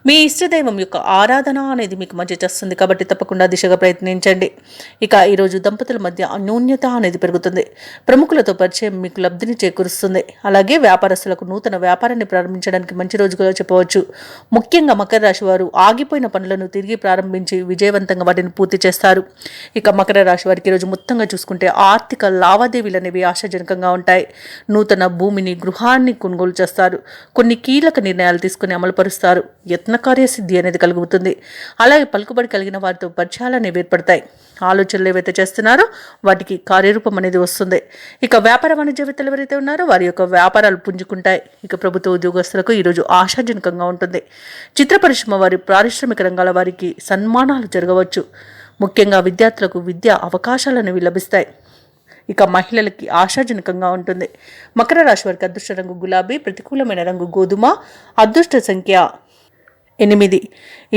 మీ ఇష్టదైవం యొక్క ఆరాధన అనేది మీకు మంచి చేస్తుంది. కాబట్టి తప్పకుండా దిశగా ప్రయత్నించండి. ఇక ఈరోజు దంపతుల మధ్య అన్యోన్యత అనేది పెరుగుతుంది. ప్రముఖులతో పరిచయం మీకు లబ్ధిని చేకూరుస్తుంది. అలాగే వ్యాపారస్తులకు నూతన వ్యాపారాన్ని ప్రారంభించడానికి మంచి రోజుగా చెప్పవచ్చు. ముఖ్యంగా మకర రాశి వారు ఆగిపోయిన పనులను తిరిగి ప్రారంభించి విజయవంతంగా వాటిని పూర్తి చేస్తారు. ఇక మకర రాశి వారికి ఈరోజు మొత్తంగా చూసుకుంటే ఆర్థిక లావాదేవీలు అనేవి ఆశాజనకంగా ఉంటాయి. నూతన భూమిని, గృహాన్ని కొనుగోలు చేస్తారు. కొన్ని కీలక నిర్ణయాలు తీసుకుని అమలుపరుస్తారు. యత్నకార్య సిద్ధి అనేది కలుగుతుంది. అలాగే పలుకుబడి కలిగిన వారితో పరిచయాలు అనేవి ఏర్పడతాయి. ఆలోచనలు ఏవైతే చేస్తున్నారో వాటికి కార్యరూపం అనేది వస్తుంది. ఇక వ్యాపార వాణిజ్యవేత్తలు ఎవరైతే ఉన్నారో వారి యొక్క వ్యాపారాలు పుంజుకుంటాయి. ఇక ప్రభుత్వ ఉద్యోగస్తులకు ఈరోజు ఆశాజనకంగా ఉంటుంది. చిత్ర పరిశ్రమ వారి, పారిశ్రామిక రంగాల వారికి సన్మానాలు జరగవచ్చు. ముఖ్యంగా విద్యార్థులకు విద్యా అవకాశాలు అనేవి లభిస్తాయి. ఇక మహిళలకి ఆశాజనకంగా ఉంటుంది. మకర రాశి వారికి అదృష్ట రంగు గులాబీ, ప్రతికూలమైన రంగు గోధుమ, అదృష్ట సంఖ్య 8.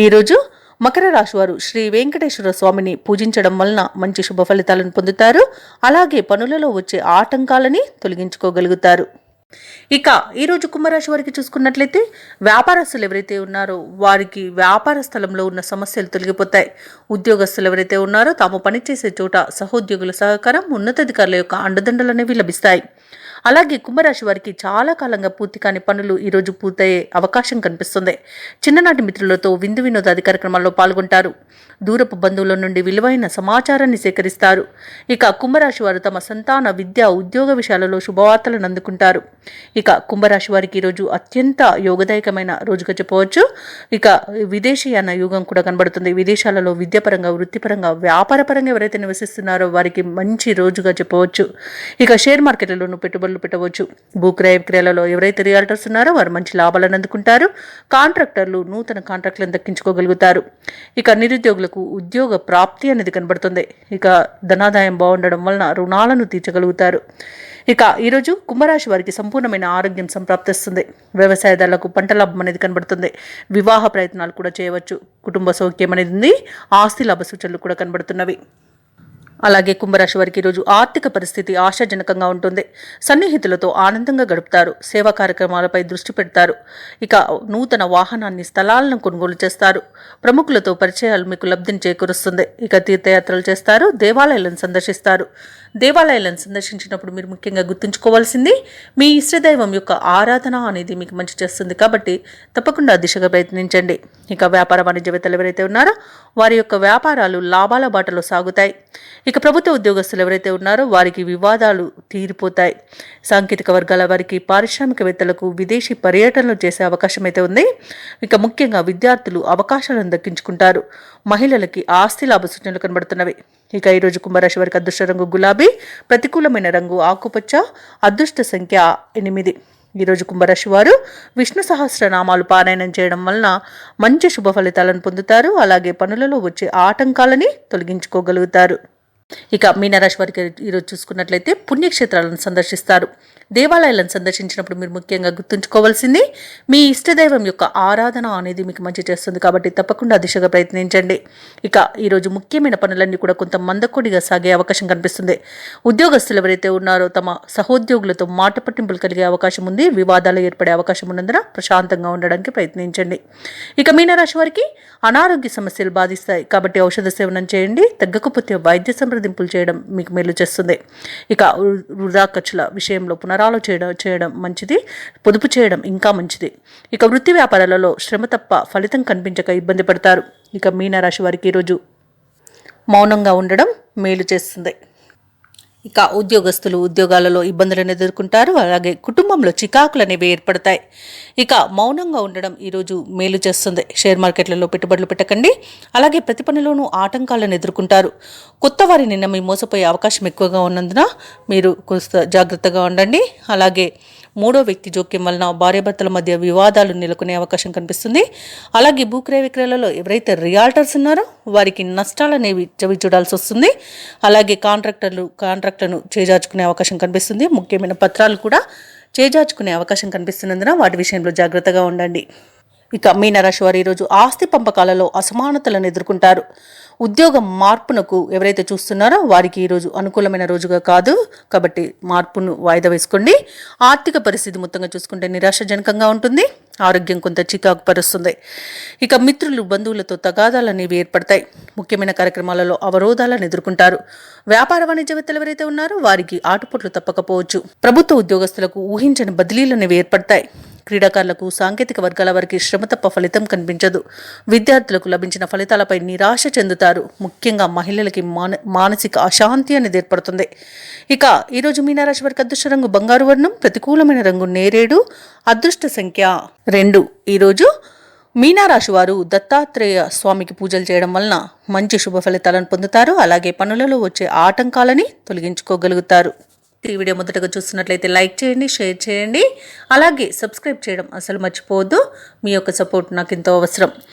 ఈరోజు మకర రాశి వారు శ్రీ వెంకటేశ్వర స్వామిని పూజించడం వలన మంచి శుభ ఫలితాలను పొందుతారు. అలాగే పనులలో వచ్చే ఆటంకాలని తొలగించుకోగలుగుతారు. ఇక ఈరోజు కుంభరాశి వారికి చూసుకున్నట్లయితే వ్యాపారస్తులు ఎవరైతే ఉన్నారో వారికి వ్యాపార స్థలంలో ఉన్న సమస్యలు తొలగిపోతాయి. ఉద్యోగస్తులు ఎవరైతే ఉన్నారో తాము పనిచేసే చోట సహోద్యోగుల సహకారం, ఉన్నతాధికారుల యొక్క అండదండలు అనేవి లభిస్తాయి. అలాగే కుంభరాశి వారికి చాలా కాలంగా పూర్తి కాని పనులు ఈరోజు పూర్తయ్యే అవకాశం కనిపిస్తుంది. చిన్ననాటి మిత్రులతో విందు వినోదాది కార్యక్రమాల్లో పాల్గొంటారు. దూరపు బంధువుల నుండి విలువైన సమాచారాన్ని సేకరిస్తారు. ఇక కుంభరాశి వారు తమ సంతాన, విద్య, ఉద్యోగ విషయాలలో శుభవార్తలను అందుకుంటారు. ఇక కుంభరాశి వారికి ఈరోజు అత్యంత యోగదాయకమైన రోజుగా చెప్పవచ్చు. ఇక విదేశీయాన యోగం కూడా కనబడుతుంది. విదేశాలలో విద్యాపరంగా, వృత్తిపరంగా, వ్యాపారపరంగా ఎవరైతే నివసిస్తున్నారో వారికి మంచి రోజుగా చెప్పవచ్చు. ఇక షేర్ మార్కెట్లలోనూ పెట్టుబడులు పెట్టవచ్చు. భూక్రయ విక్రయాలలో ఎవరైతే రియాల్టర్స్ ఉన్నారో వారు మంచి లాభాలను అందుకుంటారు. కాంట్రాక్టర్లు నూతన కాంట్రాక్టులను దక్కించుకోగలుగుతారు. ఇక నిరుద్యోగులకు ఉద్యోగ ప్రాప్తి అనేది కనబడుతుంది. ఇక ధనాదాయం బాగుండడం వలన రుణాలను తీర్చగలుగుతారు. ఇక ఈరోజు కుంభరాశి వారికి సంపూర్ణమైన ఆరోగ్యం సంప్రాప్తిస్తుంది. వ్యవసాయదారులకు పంట లాభం అనేది కనబడుతుంది. వివాహ ప్రయత్నాలు కూడా చేయవచ్చు. కుటుంబ సౌఖ్యం అనేది ఉంది. ఆస్తి లాభ సూచనలు కూడా కనబడుతున్నవి. అలాగే కుంభరాశి వారికి ఈరోజు ఆర్థిక పరిస్థితి ఆశాజనకంగా ఉంటుంది. సన్నిహితులతో ఆనందంగా గడుపుతారు. సేవా కార్యక్రమాలపై దృష్టి పెడతారు. ఇక నూతన వాహనాన్ని, స్థలాలను కొనుగోలు చేస్తారు. ప్రముఖులతో పరిచయాలు మీకు లబ్ధిని చేకూరుస్తుంది. ఇక తీర్థయాత్రలు చేస్తారు. దేవాలయాలను సందర్శిస్తారు. దేవాలయాలను సందర్శించినప్పుడు మీరు ముఖ్యంగా గుర్తుంచుకోవాల్సింది మీ ఇష్టదైవం యొక్క ఆరాధన అనేది మీకు మంచి చేస్తుంది. కాబట్టి తప్పకుండా దిశగా ప్రయత్నించండి. ఇక వ్యాపార వాణిజ్యవేత్తలు ఎవరైతే ఉన్నారో వారి యొక్క వ్యాపారాలు లాభాల బాటలో సాగుతాయి. ఇక ప్రభుత్వ ఉద్యోగస్తులు ఎవరైతే ఉన్నారో వారికి వివాదాలు తీరిపోతాయి. సాంకేతిక వర్గాల వారికి, పారిశ్రామికవేత్తలకు విదేశీ పర్యటనలు చేసే అవకాశం అయితే ఉంది. ఇక ముఖ్యంగా విద్యార్థులు అవకాశాలను దక్కించుకుంటారు. మహిళలకి ఆస్తి లాభ సూచనలు కనబడుతున్నవి. ఇక ఈరోజు కుంభరాశి వారికి అదృష్ట రంగు గులాబీ, ప్రతికూలమైన రంగు ఆకుపచ్చ, అదృష్ట సంఖ్య 8. ఈరోజు కుంభరాశి వారు విష్ణు సహస్రనామాలు పారాయణం చేయడం వలన మంచి శుభ ఫలితాలను పొందుతారు. అలాగే పనులలో వచ్చే ఆటంకాలని తొలగించుకోగలుగుతారు. ఇక మీనరాశి వారికి ఈరోజు చూసుకున్నట్లయితే పుణ్యక్షేత్రాలను సందర్శిస్తారు. దేవాలయాలను సందర్శించినప్పుడు మీరు ముఖ్యంగా గుర్తుంచుకోవాల్సింది మీ ఇష్టదైవం యొక్క ఆరాధన అనేది మీకు మంచి చేస్తుంది. కాబట్టి తప్పకుండా దిశగా ప్రయత్నించండి. ఇక ఈరోజు ముఖ్యమైన పనులన్నీ కూడా కొంత మందకొడిగా సాగే అవకాశం కనిపిస్తుంది. ఉద్యోగస్తులు ఎవరైతే ఉన్నారో తమ సహోద్యోగులతో మాట పట్టింపులు కలిగే అవకాశం ఉంది. వివాదాలు ఏర్పడే అవకాశం ఉన్నందున ప్రశాంతంగా ఉండడానికి ప్రయత్నించండి. ఇక మీనరాశి వారికి అనారోగ్య సమస్యలు బాధిస్తాయి. కాబట్టి ఔషధ సేవనం చేయండి. తగ్గకపోతే వైద్య సంప్రదింపులు చేయడం మీకు మేలు చేస్తుంది. ఇక వృధా ఖర్చుల విషయంలో చేయడం మంచిది. పొదుపు చేయడం ఇంకా మంచిది. ఇక వృత్తి వ్యాపారాలలో శ్రమ తప్ప ఫలితం కనిపించక ఇబ్బంది పడతారు. ఇక మీనరాశి వారికి ఈరోజు మౌనంగా ఉండడం మేలు చేస్తుంది. ఇక ఉద్యోగస్తులు ఉద్యోగాలలో ఇబ్బందులను ఎదుర్కొంటారు. అలాగే కుటుంబంలో చికాకులు అనేవి ఏర్పడతాయి. ఇక మౌనంగా ఉండడం ఈరోజు మేలు చేస్తుంది. షేర్ మార్కెట్లలో పెట్టుబడులు పెట్టకండి. అలాగే ప్రతి పనిలోనూ ఆటంకాలను ఎదుర్కొంటారు. కొత్త వారిని నమ్మి మోసపోయే అవకాశం ఎక్కువగా ఉన్నందున మీరు కొంత జాగ్రత్తగా ఉండండి. అలాగే మూడో వ్యక్తి జోక్యం వలన భార్యాభర్తల మధ్య వివాదాలు నెలకొనే అవకాశం కనిపిస్తుంది. అలాగే భూక్రయ విక్రయాలలో ఎవరైతే రియాల్టర్స్ ఉన్నారో వారికి నష్టాలు అనేవి చవి చూడాల్సి వస్తుంది. అలాగే కాంట్రాక్టర్లను చేజార్చుకునే అవకాశం కనిపిస్తుంది. ముఖ్యమైన పత్రాలు కూడా చేజార్చుకునే అవకాశం కనిపిస్తున్నందున వాటి విషయంలో జాగ్రత్తగా ఉండండి. ఇక మీనరాశి వారు ఈరోజు ఆస్తి పంపకాలలో అసమానతలను ఎదుర్కొంటారు. ఉద్యోగ మార్పునకు ఎవరైతే చూస్తున్నారో వారికి ఈరోజు అనుకూలమైన రోజుగా కాదు, కాబట్టి మార్పును వాయిదా వేసుకోండి. ఆర్థిక పరిస్థితి మొత్తంగా చూసుకుంటే నిరాశజనకంగా ఉంటుంది. ఆరోగ్యం కొంత చికాకు పరుస్తుంది. ఇక మిత్రులు బంధువులతో తగాదాలు అనేవి ఏర్పడతాయి. ముఖ్యమైన కార్యక్రమాలలో అవరోధాలను ఎదుర్కొంటారు. వ్యాపార వాణిజ్యవేత్తలు ఎవరైతే ఉన్నారో వారికి ఆటుపోట్లు తప్పకపోవచ్చు. ప్రభుత్వ ఉద్యోగస్తులకు ఊహించని బదిలీలు అనేవి ఏర్పడతాయి. క్రీడాకారులకు, సాంకేతిక వర్గాల వారికి శ్రమ తప్ప ఫలితం కనిపించదు. విద్యార్థులకు లభించిన ఫలితాలపై నిరాశ చెందుతారు. ముఖ్యంగా మహిళలకి మానసిక అశాంతి అనేది ఏర్పడుతుంది. ఇక ఈరోజు మీనరాశి వారికి అదృష్ట రంగు బంగారు వర్ణం, ప్రతికూలమైన రంగు నేరేడు, అదృష్ట సంఖ్య 2. ఈరోజు మీనరాశి వారు దత్తాత్రేయ స్వామికి పూజలు చేయడం వలన మంచి శుభ ఫలితాలను పొందుతారు. అలాగే పనులలో వచ్చే ఆటంకాలని తొలగించుకోగలుగుతారు. ఈ వీడియో మొదటగా చూస్తున్నట్లయితే లైక్ చేయండి, షేర్ చేయండి, అలాగే సబ్స్క్రైబ్ చేయడం అసలు మర్చిపోవద్దు. మీ యొక్క సపోర్ట్ నాకు ఎంతో అవసరం.